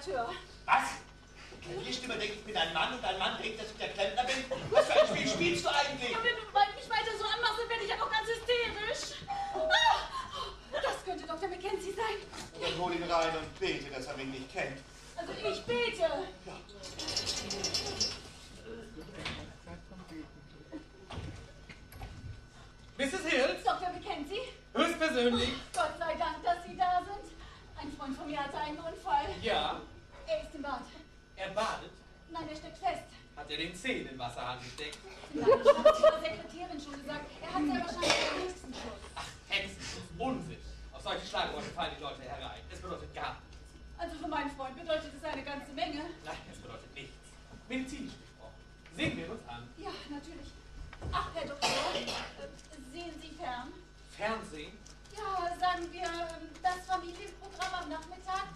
Doktor. Was? Die Stimme denkt, ich bin ein Mann und ein Mann denkt, dass ich der Klempner bin. Was für ein Spiel spielst du eigentlich? Ja, wenn du mich weiter so anmachst, dann werde ich ja noch ganz hysterisch. Das könnte Dr. Mackenzie sein. Dann hol ihn rein und bete, dass er mich nicht kennt. Also ich bete. Ja. Mrs. Hills? Dr. Mackenzie? Höchstpersönlich? Gott sei Dank, dass Sie da sind. Ein Freund von mir hatte einen Unfall. Ja. Er ist im Bad. Er badet? Nein, er steckt fest. Hat er den Zeh in den Wasserhahn gesteckt? Nein, ich habe es Ihrer Sekretärin schon gesagt. Er hat sehr wahrscheinlich einen Hexenschuss. Ach, Hexenschuss, Unsinn. Auf solche Schlagworte fallen die Leute herein. Es bedeutet gar nichts. Also für meinen Freund bedeutet es eine ganze Menge. Nein, es bedeutet nichts. Medizinisch gesprochen. Sehen wir uns an. Ja, natürlich. Ach, Herr Doktor, sehen Sie fern? Fernsehen? Ja, sagen wir das Familienprogramm am Nachmittag.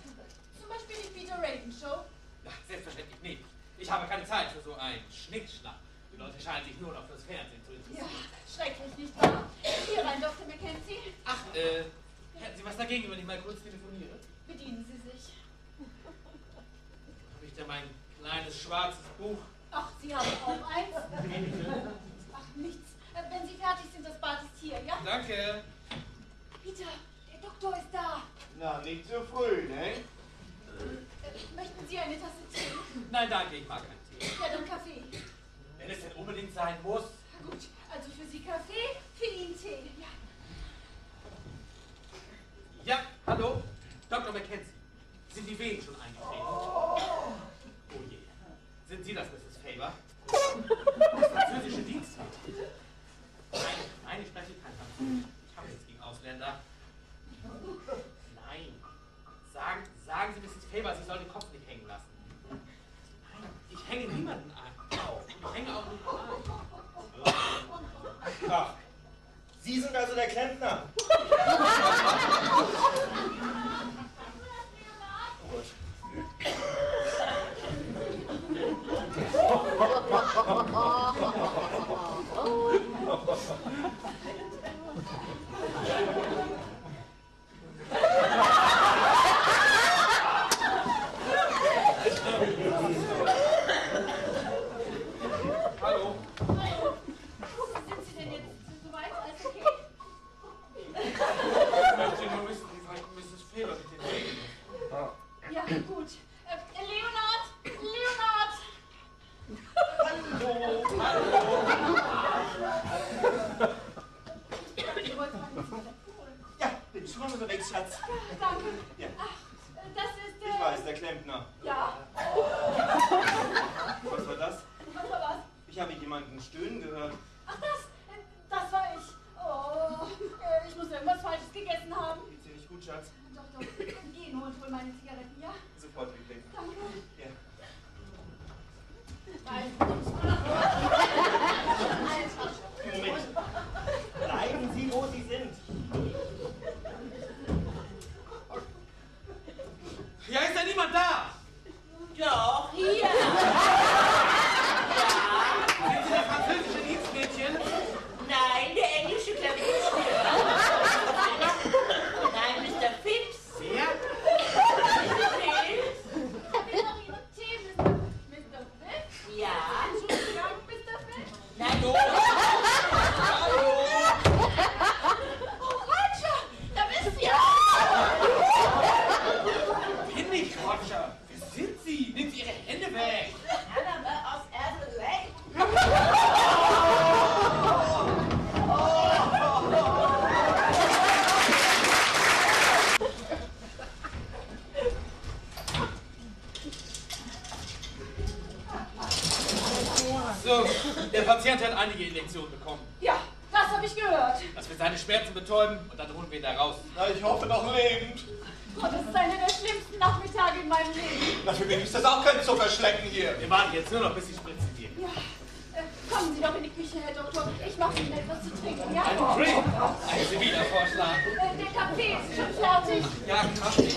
Zum Beispiel die Peter Raven Show. Ja, selbstverständlich nicht. Ich habe keine Zeit für so einen Schnickschnack. Die Leute scheinen sich nur noch fürs Fernsehen zu interessieren. Ja, schrecklich, nicht wahr? Hier rein, Dr. Mackenzie. Ach, hätten Sie was dagegen, wenn ich mal kurz telefoniere? Bedienen Sie sich. Habe ich da mein kleines schwarzes Buch? Ach, Sie haben auch eins? Ach, nichts. Wenn Sie fertig sind, das Bad ist hier, ja? Danke. Peter, der Doktor ist da. Na, nicht so früh, ne? Möchten Sie eine Tasse Tee? Nein, danke, ich mag keinen Tee. Ja, dann Kaffee. Wenn es denn unbedingt sein muss. Na gut, also für Sie Kaffee, für ihn Tee, ja. Ja, hallo? Dr. Mackenzie. Sind die Wehen schon eingetreten? Oh je. Sind Sie das, Mrs. Faber? Das französische Dienstmädchen? Nein, ich spreche kein Französisch. Ich habe nichts gegen Ausländer. Nein. Sagen Sie, Mrs. Faber, Sie soll den Kopf nicht hängen lassen. Nein, ich hänge niemanden auf. Ich hänge auch niemanden ein. Ach, Sie sind also der Klempner. Hallo? Sind Sie denn jetzt soweit? Alles okay? Ich möchte nur wissen, wie weit Mrs. Faber mit den Wehen ist. Ja, gut. Leonard! Leonard! Hallo! Ich wollte fragen, was Sie denn holen. Ja, bin schon unterwegs, Schatz. Danke. Ja. Ach, das ist Ich weiß, der Klempner. Ja. Was war das? Was war was? Ich habe jemanden stöhnen gehört. Ach, das war ich. Oh, ich muss irgendwas Falsches gegessen haben. Geht's dir nicht gut, Schatz? Doch, gehen, holt wohl meine Zigaretten, ja? Sofort, Liebling. Danke. Ja. Moment. Bleiben Sie, wo Sie sind. Ja, ist da niemand da? Doch, hier. Sind Sie das französische Dienstmädchen? Nein, der englische Klavierspieler. Nein, Mr. Phipps. Wer? Mr. Phipps? Ich will noch Ihre Tee, Mr. Phipps. Ja. Entschuldigung, Mr. Phipps. Nein, Hallo? Hallo? Oh, Roger, da bist du ja. Bin ich, Roger. Wer sind Sie? Nehmen Sie Ihre Hände weg. Annabelle aus Adelaide. So, der Patient hat einige Injektionen bekommen. Ja, das habe ich gehört. Dass wir seine Schmerzen betäuben und dann holen wir ihn da raus. Na, ich hoffe noch lebend. Oh, das ist einer der schlimmsten Nachmittage in meinem Leben. Na, für mich ist das auch kein Zuckerschlecken hier. Wir warten jetzt nur noch, bis die Spritzen gehen. Ja, kommen Sie doch in die Küche, Herr Doktor. Ich mache Ihnen etwas zu trinken, ja? Ein Drink? Einen Sie wieder vorschlagen? Der Kaffee ist schon fertig. Ja, Kaffee.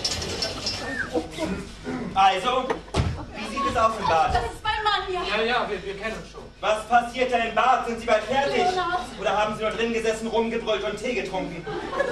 Also, wie sieht es aus im Bad? Das ist mein Mann, ja. Ja, wir kennen uns schon. Was passiert denn im Bad? Sind Sie bald fertig? Leonard. Oder haben Sie nur drin gesessen, rumgebrüllt und Tee getrunken?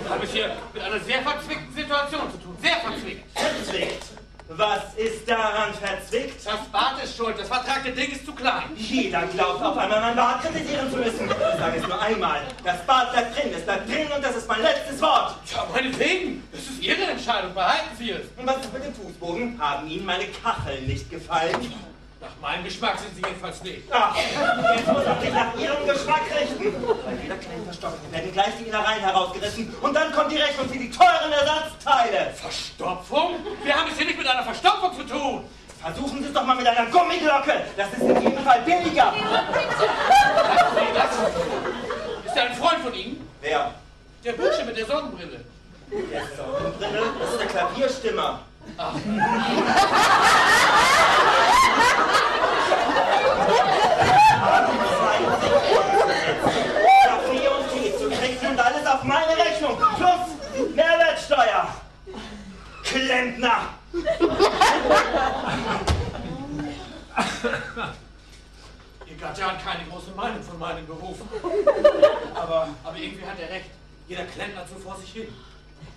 Ich habe es hier mit einer sehr verzwickten Situation zu tun. Sehr verzwickt. Verzwickt. Was ist daran verzwickt? Das Bad ist schuld, das vertragte Ding ist zu klein. Jeder glaubt auf einmal mein Bad kritisieren zu müssen. Ich sage es nur einmal. Das Bad bleibt drin, es bleibt drin und das ist mein letztes Wort. Ja, meinetwegen. Das ist Ihre Entscheidung, behalten Sie es. Und was ist mit dem Fußboden? Haben Ihnen meine Kacheln nicht gefallen? Nach meinem Geschmack sind Sie jedenfalls nicht. Ach, jetzt muss man sich nach Ihrem Geschmack richten. Bei jeder kleinen Verstopfung werden gleich die Innereien herausgerissen und dann kommt die Rechnung für die teuren Ersatzteile. Verstopfung? Wir haben es hier nicht mit einer Verstopfung zu tun. Versuchen Sie es doch mal mit einer Gummiglocke. Das ist in jedem Fall billiger. Lassen Sie das. Ist er ein Freund von Ihnen? Wer? Der Bursche mit der Sonnenbrille. Der Sonnenbrille? Das ist der Klavierstimmer. Ach. Kaffee und Tee zu trinken und alles auf meine Rechnung. Plus Mehrwertsteuer. Klempner. Ihr Gatte hat keine große Meinung von meinem Beruf. Aber irgendwie hat er recht. Jeder Klempner so vor sich hin.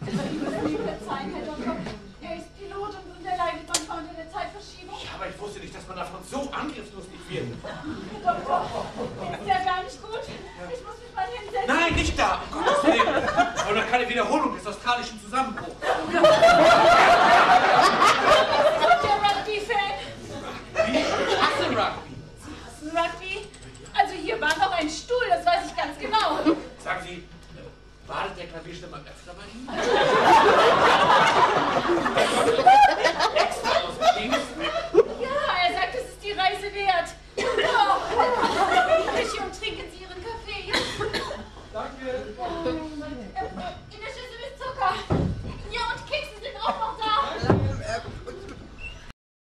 Sie müssen mir verzeihen, Herr Doktor. Er ist Pilot und er leidet manchmal unter der Zeitverschiebung. Ja, aber ich wusste nicht, dass man davon so angriffslustig wird. Herr Doktor, ist ja gar nicht gut. Ich muss mich mal hinsetzen. Nein, nicht da! Um Gottes Willen! Ich wollte doch keine Wiederholung des australischen Zusammenhangs.